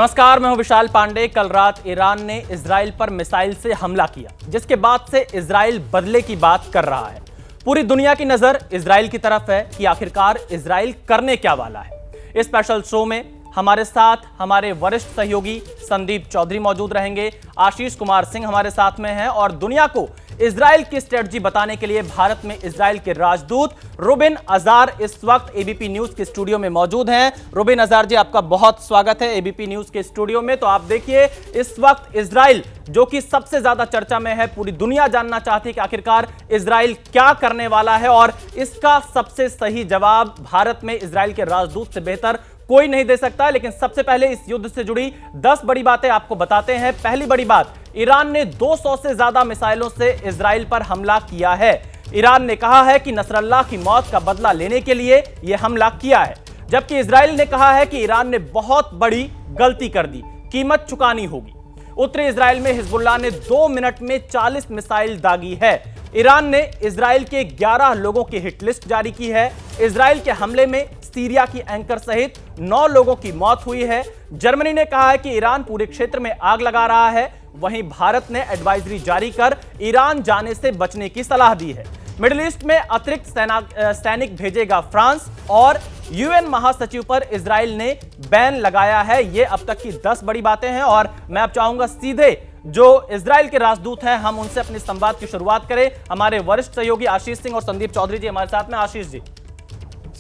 नमस्कार, मैं हूं विशाल पांडे। कल रात ईरान ने इजराइल पर मिसाइल से हमला किया, जिसके बाद से इजराइल बदले की बात कर रहा है। पूरी दुनिया की नजर इजराइल की तरफ है कि आखिरकार इजराइल करने क्या वाला है। इस स्पेशल शो में हमारे साथ हमारे वरिष्ठ सहयोगी संदीप चौधरी मौजूद रहेंगे। आशीष कुमार सिंह हमारे साथ में हैं और दुनिया को इजराइल की स्ट्रेटजी बताने के लिए भारत में इजराइल के राजदूत रुबिन अजार इस वक्त एबीपी न्यूज के स्टूडियो में मौजूद हैं। रुबिन अजार जी, आपका बहुत स्वागत है एबीपी न्यूज के स्टूडियो में। तो आप देखिए, इस वक्त इजराइल जो कि सबसे ज्यादा चर्चा में है, पूरी दुनिया जानना चाहती है कि आखिरकार इजराइल क्या करने वाला है, और इसका सबसे सही जवाब भारत में इजराइल के राजदूत से बेहतर कोई नहीं दे सकता। लेकिन सबसे पहले इस युद्ध से जुड़ी 10 बड़ी बातें आपको बताते हैं। पहली बड़ी बात, ईरान ने 200 से ज्यादा मिसाइलों से इजराइल पर हमला किया है। ईरान ने कहा है कि नसरल्लाह की मौत का बदला लेने के लिए यह हमला किया है, जबकि इजराइल ने कहा है कि ईरान ने बहुत बड़ी गलती कर दी, कीमत चुकानी होगी। उत्तरी इजराइल में हिजबुल्लाह ने 2 मिनट में 40 मिसाइल दागी है। ईरान ने इजराइल के 11 लोगों की हिट लिस्ट जारी की है। इजराइल के हमले में सीरिया की एंकर सहित 9 लोगों की मौत हुई है। जर्मनी ने कहा है कि ईरान पूरे क्षेत्र में आग लगा रहा है। वहीं भारत ने एडवाइजरी जारी कर ईरान जाने से बचने की सलाह दी है। मिडिल ईस्ट में अतिरिक्त सैनिक भेजेगा फ्रांस, और यूएन महासचिव पर इजराइल ने बैन लगाया है। ये अब तक की 10 बड़ी बातें हैं, और मैं अब चाहूंगा सीधे जो इजराइल के राजदूत हैं हम उनसे अपने संवाद की शुरुआत करें। हमारे वरिष्ठ सहयोगी आशीष सिंह और संदीप चौधरी जी हमारे साथ में। Ashish ji.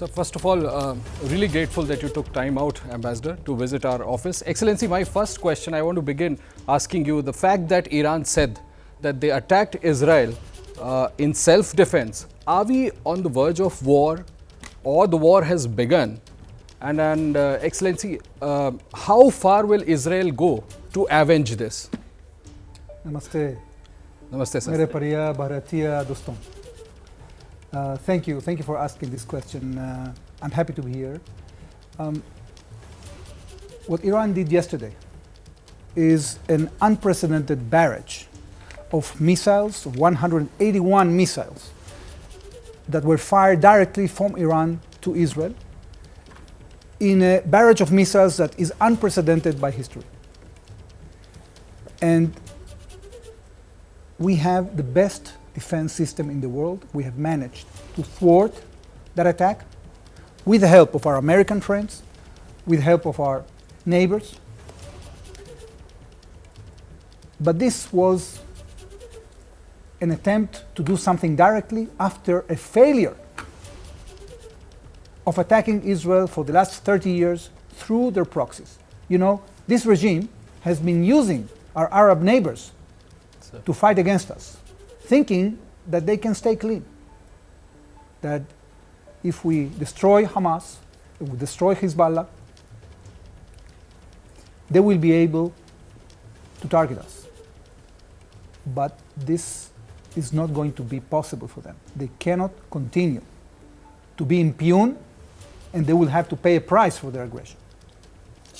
So first of all, really grateful that you took time out, Ambassador, to visit our office. Excellency, my first question, I want to begin asking you, the fact that Iran said that they attacked Israel in self-defense, are we on the verge of war, or the war has begun? And Excellency, how far will Israel go to avenge this? Namaste. Namaste, sir. मेरे प्रिय भारतीय दोस्तों, thank you for asking this question. I'm happy to be here. What Iran did yesterday is an unprecedented barrage of missiles, 181 missiles that were fired directly from Iran to Israel, in a barrage of missiles that is unprecedented by history. And we have the best defense system in the world. We have managed to thwart that attack with the help of our American friends, with the help of our neighbors. But this was an attempt to do something directly after a failure of attacking Israel for the last 30 years through their proxies. You know, this regime has been using our Arab neighbors to fight against us, thinking that they can stay clean. That if we destroy Hamas, if we destroy Hezbollah, they will be able to target us. But this is not going to be possible for them. They cannot continue to be impune, and they will have to pay a price for their aggression.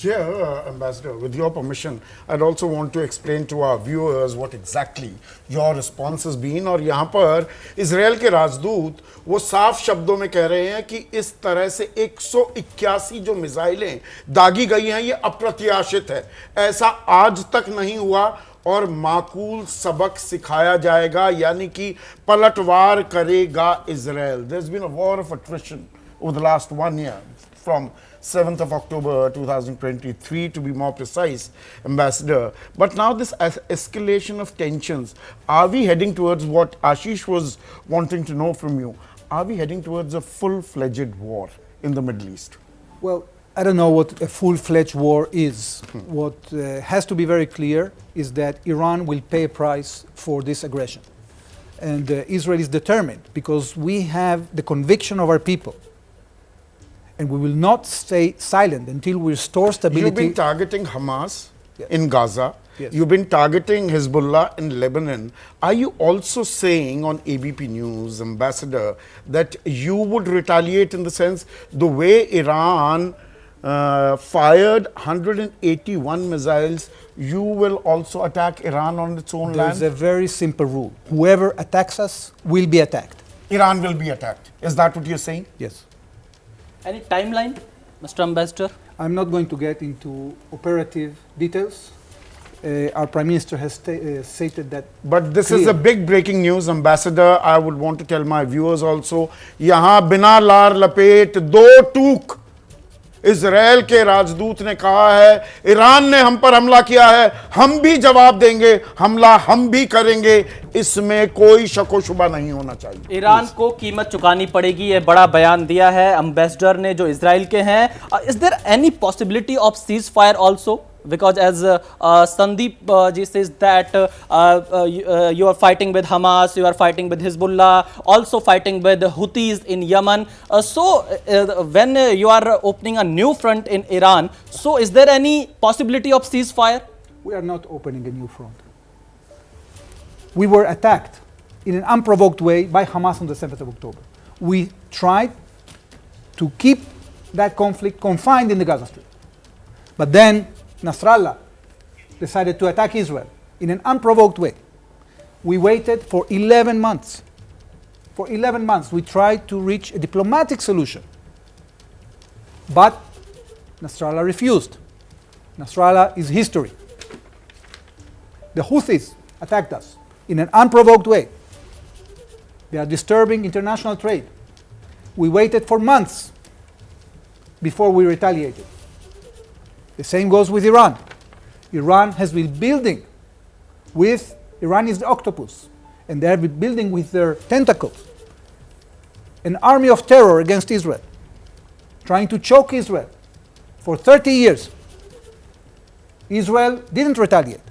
Yeah, Ambassador, with your permission, I'd also want to explain to our viewers what exactly your response has been. और यहाँ पर Israel के राजदूत वो साफ शब्दों में कह रहे हैं कि इस तरह से 181 जो मिसाइलें दागी गई हैं, ये अप्रत्याशित है, ऐसा आज तक नहीं हुआ, और माकूल सबक सिखाया जाएगा, यानी कि पलटवार करेगा Israel. There's been a war of attrition over the last 1 year, from 7th of October 2023 to be more precise, Ambassador. But now this escalation of tensions, are we heading towards what Ashish was wanting to know from you? Are we heading towards a full-fledged war in the Middle East? Well, I don't know what a full-fledged war is. What has to be very clear is that Iran will pay a price for this aggression. And Israel is determined, because we have the conviction of our people, and we will not stay silent until we restore stability. You've been targeting Hamas in Gaza. Yes. You've been targeting Hezbollah in Lebanon. Are you also saying on ABP News, Ambassador, that you would retaliate in the sense the way Iran fired 181 missiles, you will also attack Iran on its own land? There's a very simple rule. Whoever attacks us will be attacked. Iran will be attacked. Is that what you're saying? Yes. Any timeline, Mr. Ambassador? I'm not going to get into operative details. Our Prime Minister has stated that. But this is a big breaking news, Ambassador. I would want to tell my viewers also. यहाँ बिना लार लपेट दो टूक Israel के राजदूत ने कहा है ईरान ने हम पर हमला किया है, हम भी जवाब देंगे, हमला हम भी करेंगे, इसमें कोई शक व शुबा नहीं होना चाहिए। ईरान को कीमत चुकानी पड़ेगी, ये बड़ा बयान दिया है एम्बेसडर ने जो इजराइल के हैं। Is there any possibility of cease fire also? Because as Sandeep ji says that you are fighting with Hamas, you are fighting with Hezbollah, also fighting with Houthis in Yemen. When you are opening a new front in Iran, so is there any possibility of ceasefire? We are not opening a new front. We were attacked in an unprovoked way by Hamas on the 7th of October. We tried to keep that conflict confined in the Gaza Strip. But then Nasrallah decided to attack Israel in an unprovoked way. We waited for 11 months. For 11 months, we tried to reach a diplomatic solution. But Nasrallah refused. Nasrallah is history. The Houthis attacked us in an unprovoked way. They are disturbing international trade. We waited for months before we retaliated. The same goes with Iran. Iran has been building with, Iran is the octopus, and they have been building with their tentacles an army of terror against Israel, trying to choke Israel for 30 years. Israel didn't retaliate.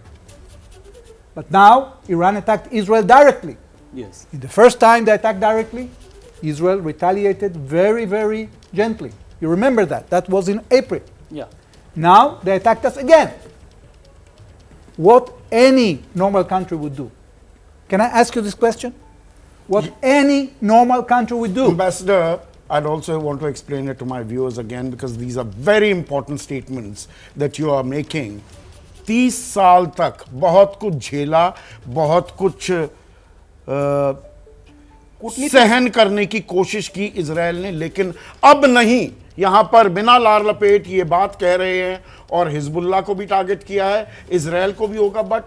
But now Iran attacked Israel directly. Yes. In the first time they attacked directly, Israel retaliated very, very gently. You remember that. That was in April. Yeah. Now they attacked us again. What any normal country would do. Can I ask you this question? What any normal country would do. Ambassador, I'd also want to explain it to my viewers again because these are very important statements that you are making. 30 साल तक बहुत कुछ झेला, बहुत कुछ सहन करने की कोशिश की इजराइल ने, लेकिन अब नहीं। यहां पर बिना लार लपेट ये बात कह रहे हैं और हिजबुल्लाह को भी टारगेट किया है, इजराइल को भी होगा। But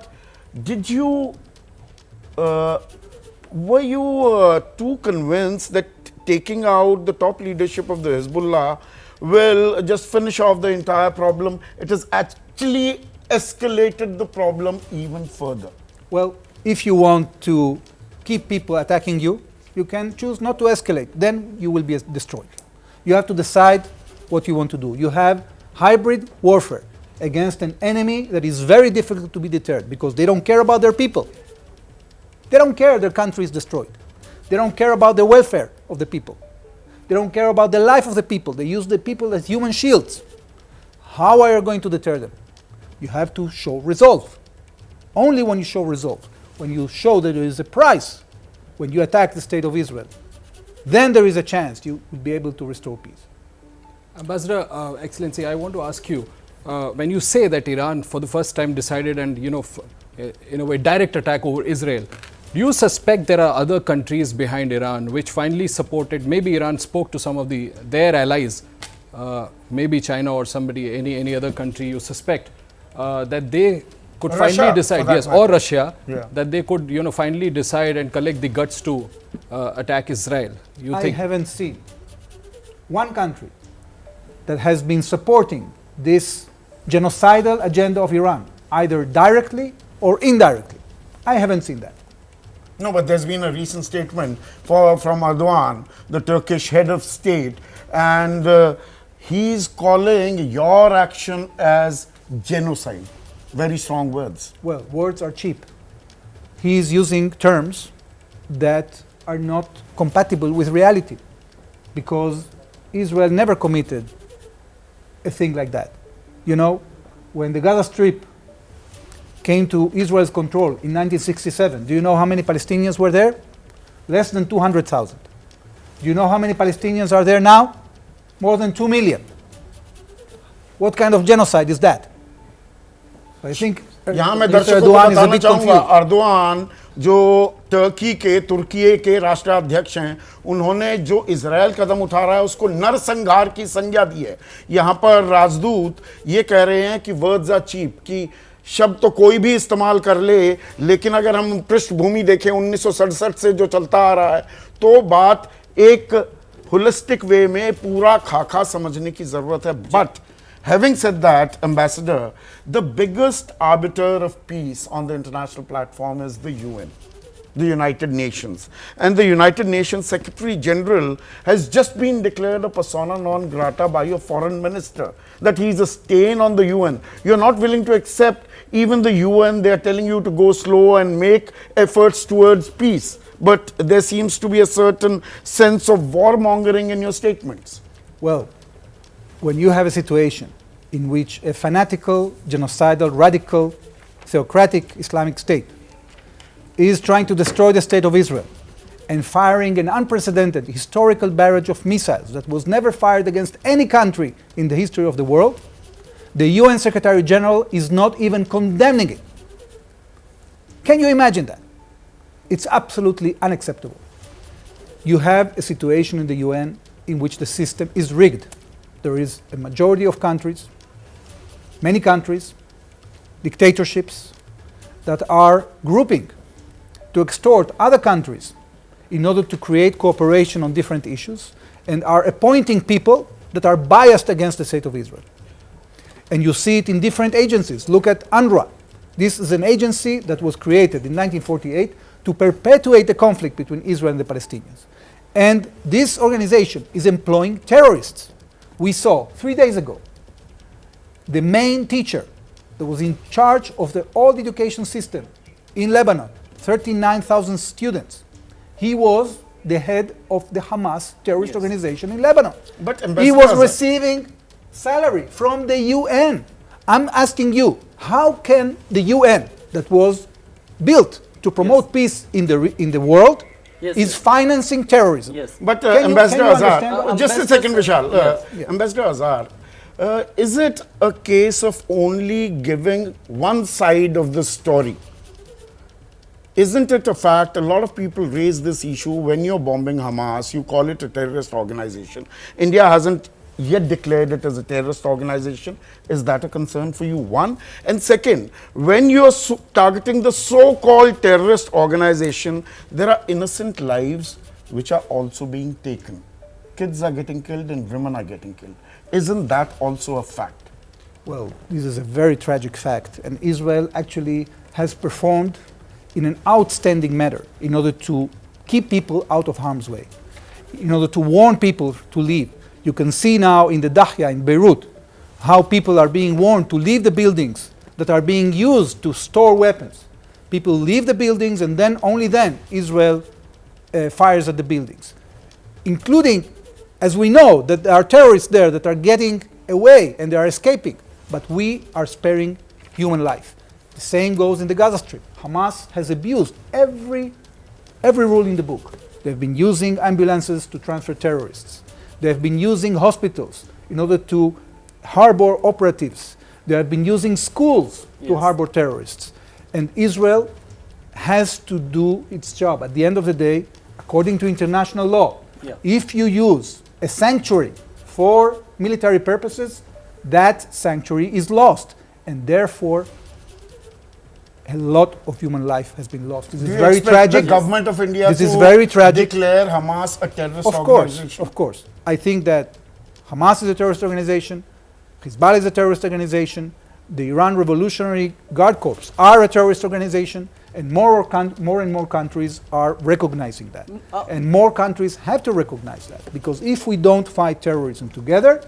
did you were you too convinced that taking out the top leadership of the Hezbollah will just finish off the entire problem? It has actually escalated the problem even further. Well, if you want to keep people attacking you, you can choose not to escalate. Then you will be destroyed. You have to decide what you want to do. You have hybrid warfare against an enemy that is very difficult to be deterred because they don't care about their people. They don't care their country is destroyed. They don't care about the welfare of the people. They don't care about the life of the people. They use the people as human shields. How are you going to deter them? You have to show resolve. Only when you show resolve, when you show that there is a price, when you attack the state of Israel, then there is a chance you will be able to restore peace. Ambassador, Excellency, I want to ask you, when you say that Iran for the first time decided and, in a way, direct attack over Israel, do you suspect there are other countries behind Iran which finally supported, maybe Iran spoke to some of their allies, maybe China or somebody, any other country you suspect, that they could Russia, finally decide, yes, or Russia, yeah, that they could, finally decide and collect the guts to attack Israel? I haven't seen one country that has been supporting this genocidal agenda of Iran, either directly or indirectly. I haven't seen that. No, but there's been a recent statement from Erdogan, the Turkish head of state, and he's calling your action as genocide. Very strong words. Well, words are cheap. He is using terms that are not compatible with reality because Israel never committed a thing like that. When the Gaza Strip came to Israel's control in 1967, do you know how many Palestinians were there? Less than 200,000. Do you know how many Palestinians are there now? More than 2 million. What kind of genocide is that? I think यहाँ मैं दर्शकों को बताना चाहूँगा, Erdogan जो Turkey के तुर्की के राष्ट्राध्यक्ष हैं, उन्होंने जो इजराइल कदम उठा रहा है उसको नरसंहार की संज्ञा दी है। यहाँ पर राजदूत ये कह रहे हैं कि वर्ड्स आर चीप, कि शब्द तो कोई भी इस्तेमाल कर ले, लेकिन अगर हम पृष्ठभूमि देखें 1967 से जो चलता आ रहा है, तो बात एक होलिस्टिक वे में पूरा खाका समझने की जरूरत है। But having said that, Ambassador, the biggest arbiter of peace on the international platform is the UN, the United Nations. And the United Nations Secretary General has just been declared a persona non grata by your foreign minister, that he is a stain on the UN. You're not willing to accept even the UN. They are telling you to go slow and make efforts towards peace. But there seems to be a certain sense of warmongering in your statements. Well, when you have a situation in which a fanatical, genocidal, radical, theocratic Islamic state is trying to destroy the state of Israel and firing an unprecedented historical barrage of missiles that was never fired against any country in the history of the world, the UN Secretary General is not even condemning it. Can you imagine that? It's absolutely unacceptable. You have a situation in the UN in which the system is rigged. There is a majority of countries, many countries, dictatorships that are grouping to extort other countries in order to create cooperation on different issues, and are appointing people that are biased against the state of Israel. And you see it in different agencies. Look at UNRWA. This is an agency that was created in 1948 to perpetuate the conflict between Israel and the Palestinians. And this organization is employing terrorists. We saw 3 days ago the main teacher that was in charge of the old education system in Lebanon, 39,000 students. He was the head of the Hamas terrorist organization in Lebanon. But he was receiving salary from the UN. I'm asking you, how can the UN, that was built to promote peace in the world, is financing terrorism? Yes. But Can Ambassador you Azhar, just a second, Vishal. Yeah. Ambassador Azhar, is it a case of only giving one side of the story? Isn't it a fact, a lot of people raise this issue, when you're bombing Hamas, you call it a terrorist organization. India hasn't yet declared it as a terrorist organization. Is that a concern for you? One. And second, when you're targeting the so-called terrorist organization, there are innocent lives which are also being taken. Kids are getting killed and women are getting killed. Isn't that also a fact? Well, this is a very tragic fact, and Israel actually has performed in an outstanding manner in order to keep people out of harm's way, in order to warn people to leave. You can see now in the Dahya in Beirut how people are being warned to leave the buildings that are being used to store weapons. People leave the buildings, and then only then Israel fires at the buildings, including, as we know, that there are terrorists there that are getting away and they are escaping, but we are sparing human life. The same goes in the Gaza Strip. Hamas has abused every rule in the book. They've been using ambulances to transfer terrorists. They've been using hospitals in order to harbor operatives. They have been using schools to harbor terrorists. And Israel has to do its job. At the end of the day, according to international law, if you use a sanctuary for military purposes, that sanctuary is lost. And therefore, a lot of human life has been lost. This is very tragic. The government of India this is very tragic. Declare Hamas a terrorist organization? Of course. I think that Hamas is a terrorist organization, Hezbollah is a terrorist organization, the Iran Revolutionary Guard Corps are a terrorist organization, and more and more countries are recognizing that. And more countries have to recognize that, because if we don't fight terrorism together,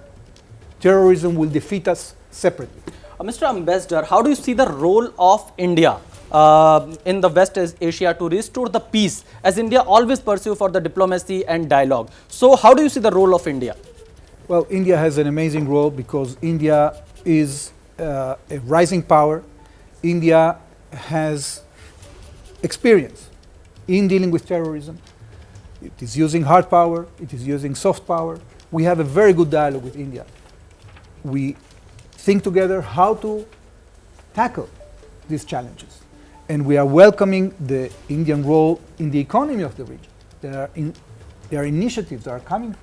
terrorism will defeat us separately. Mr. Ambassador, how do you see the role of India in the West Asia to restore the peace, as India always pursue for the diplomacy and dialogue? So how do you see the role of India? Well, India has an amazing role because India is a rising power. India has experience in dealing with terrorism. It is using hard power, it is using soft power. We have a very good dialogue with India. We think together how to tackle these challenges. And we are welcoming the Indian role in the economy of the region. There are initiatives that are coming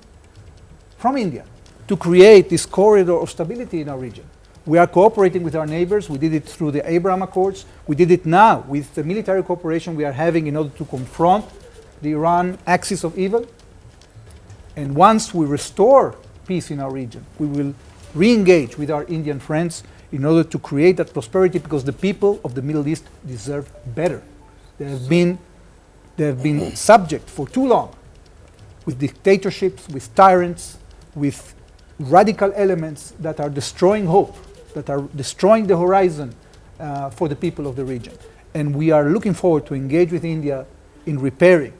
from India to create this corridor of stability in our region. We are cooperating with our neighbors. We did it through the Abraham Accords. We did it now with the military cooperation we are having in order to confront the Iran axis of evil. And once we restore peace in our region, we will re-engage with our Indian friends in order to create that prosperity, because the people of the Middle East deserve better. They have been subject for too long with dictatorships, with tyrants, with radical elements that are destroying hope, that are destroying the horizon for the people of the region. And we are looking forward to engage with India in repairing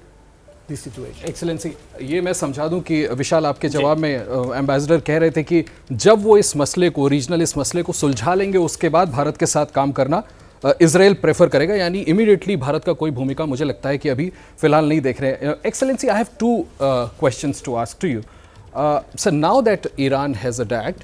this situation. Excellency, ये मैं समझा दूं कि विशाल आपके जवाब में ambassador कह रहे थे कि जब वो इस मसले को रीजनल इस मसले को सुलझा लेंगे उसके बाद भारत के साथ काम करना इजराइल प्रेफर करेगा, यानी इमीडिएटली भारत का कोई भूमिका मुझे लगता है कि अभी फिलहाल नहीं देख रहे। Excellency, I have two questions to ask to you. Sir, now that Iran has attacked,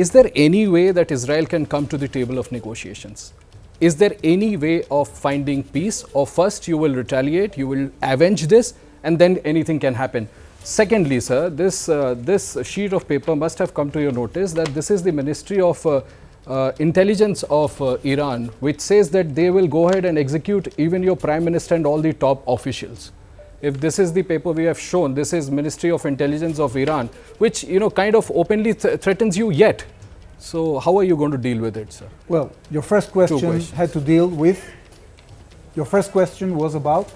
is there any way that Israel can come to the table of negotiations? Is there any way of finding peace, or first you will retaliate, you will avenge this, and then anything can happen? Secondly, sir, this sheet of paper must have come to your notice that this is the Ministry of Intelligence of Iran, which says that they will go ahead and execute even your Prime Minister and all the top officials. If this is the paper we have shown, this is Ministry of Intelligence of Iran, which kind of openly threatens you yet. So how are you going to deal with it, sir? Well, your first question had to deal with, your first question was about?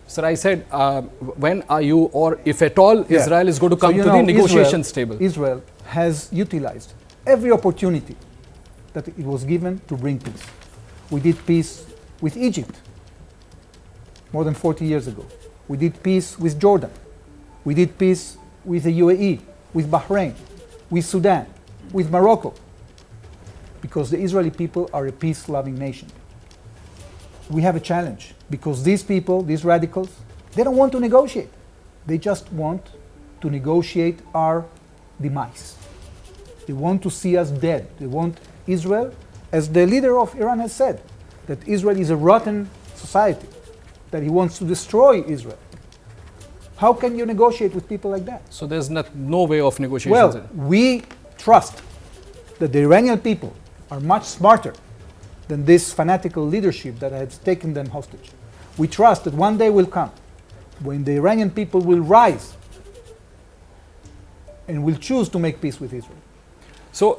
Sir, I said, when are you, or if at all, Israel is going to come to the negotiations table? Israel has utilized every opportunity that it was given to bring peace. We did peace with Egypt more than 40 years ago. We did peace with Jordan. We did peace with the UAE, with Bahrain, with Sudan, with Morocco, because the Israeli people are a peace-loving nation. We have a challenge, because these people, these radicals, they don't want to negotiate. They just want to negotiate our demise. They want to see us dead. They want Israel, as the leader of Iran has said, that Israel is a rotten society, that he wants to destroy Israel. How can you negotiate with people like that? So there's no way of negotiation. Well, we trust that the Iranian people are much smarter than this fanatical leadership that has taken them hostage. We trust that one day will come when the Iranian people will rise and will choose to make peace with Israel. So,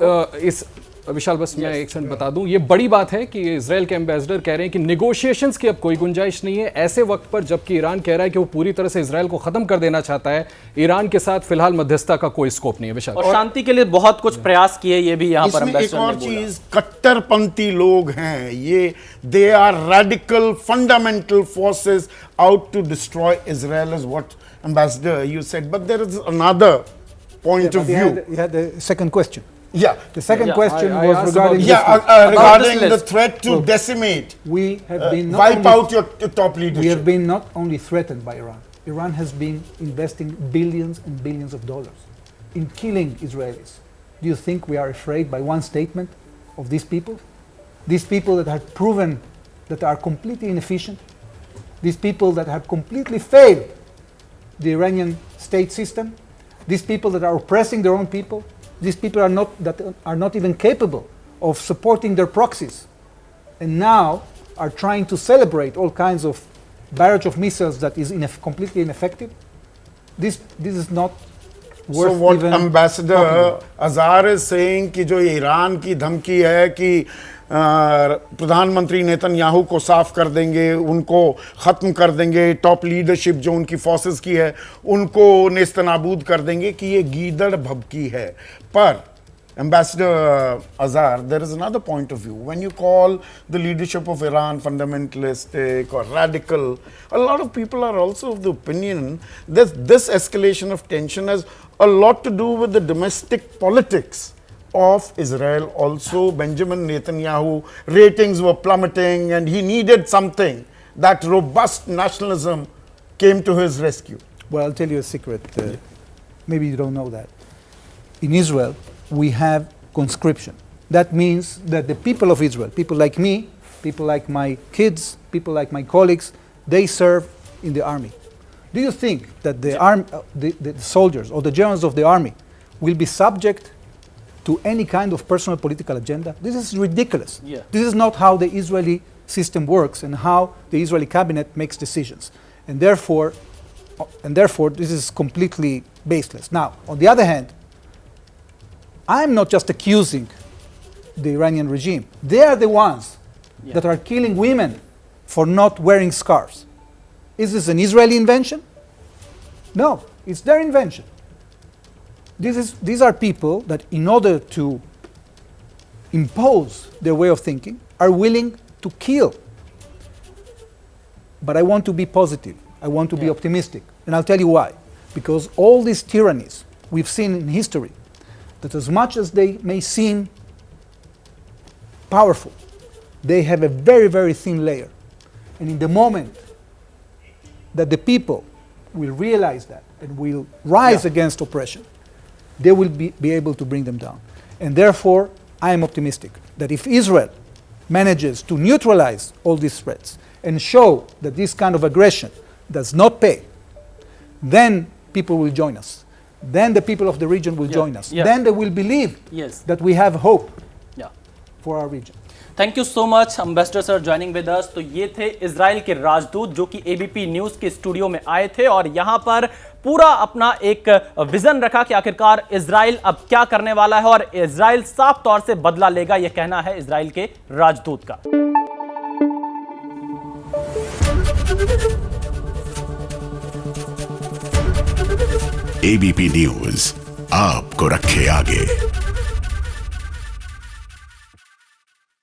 विशाल, बस मैं एक second बता दूं, ये बड़ी बात है कि इजराइल के एम्बेसडर कह रहे हैं कि नेगोशिएशंस की अब कोई गुंजाइश नहीं है ऐसे वक्त पर, जबकि ईरान कह रहा है कि वो पूरी तरह से इजराइल को खत्म कर देना चाहता है। ईरान के साथ फिलहाल मध्यस्थता का कोई स्कोप नहीं है। विशाल, और शांति के लिए बहुत कुछ प्रयास किए, ये भी यहाँ पर एक और चीज, कट्टरपंथी लोग हैं ये, they are radical fundamental forces out to destroy Israel, is what ambassador you said, but there is another point of view. You had the second question. Yeah. The second question was regarding regarding the threat to decimate. We have been wipe out your top leadership. We have been not only threatened by Iran. Iran has been investing billions and billions of dollars in killing Israelis. Do you think we are afraid by one statement of these people? These people that have proven that are completely inefficient. These people that have completely failed the Iranian state system. These people that are oppressing their own people. These people are not even capable of supporting their proxies, and now are trying to celebrate all kinds of barrage of missiles that is completely ineffective. This is not worth. So what Ambassador Azhar is saying कि जो Iran की धमकी है कि प्रधानमंत्री Netanyahu को साफ कर देंगे, उनको ख़त्म कर देंगे, टॉप लीडरशिप जो उनकी फोर्सेस की है उनको नेस्तनाबूद कर देंगे, कि ये गीदड़ भभकी है। पर Ambassador Azhar, there is another point of view. When you call the leadership of Iran fundamentalistic or radical, a lot of people are also of the opinion that this escalation of tension has a lot to do with the domestic politics of Israel. Also, Benjamin Netanyahu ratings were plummeting and he needed something. That robust nationalism came to his rescue. Well, I'll tell you a secret. Maybe you don't know that. In Israel, we have conscription. That means that the people of Israel, people like me, people like my kids, people like my colleagues, they serve in the army. Do you think that the soldiers or the generals of the army will be subject to any kind of personal political agenda? This is ridiculous. Yeah. This is not how the Israeli system works and how the Israeli cabinet makes decisions. And therefore, this is completely baseless. Now, on the other hand, I'm not just accusing the Iranian regime. They are the ones that are killing women for not wearing scarves. Is this an Israeli invention? No, it's their invention. These are people that, in order to impose their way of thinking, are willing to kill. But I want to be positive. I want to be optimistic. And I'll tell you why. Because all these tyrannies we've seen in history, that as much as they may seem powerful, they have a very, very thin layer. And in the moment that the people will realize that and will rise against oppression, they will be able to bring them down. And therefore, I am optimistic that if Israel manages to neutralize all these threats and show that this kind of aggression does not pay, then people will join us. Then the people of the region will join us. Then they will believe that we have hope for our region. Thank you so much ambassador sir joining with us. तो ये थे Israel के राजदूत जो कि ABP news के studio में आए थे और यहां पर पूरा अपना एक विजन रखा कि आखिरकार इजराइल अब क्या करने वाला है और इजराइल साफ तौर से बदला लेगा, यह कहना है इजराइल के राजदूत का। एबीपी न्यूज आपको रखे आगे।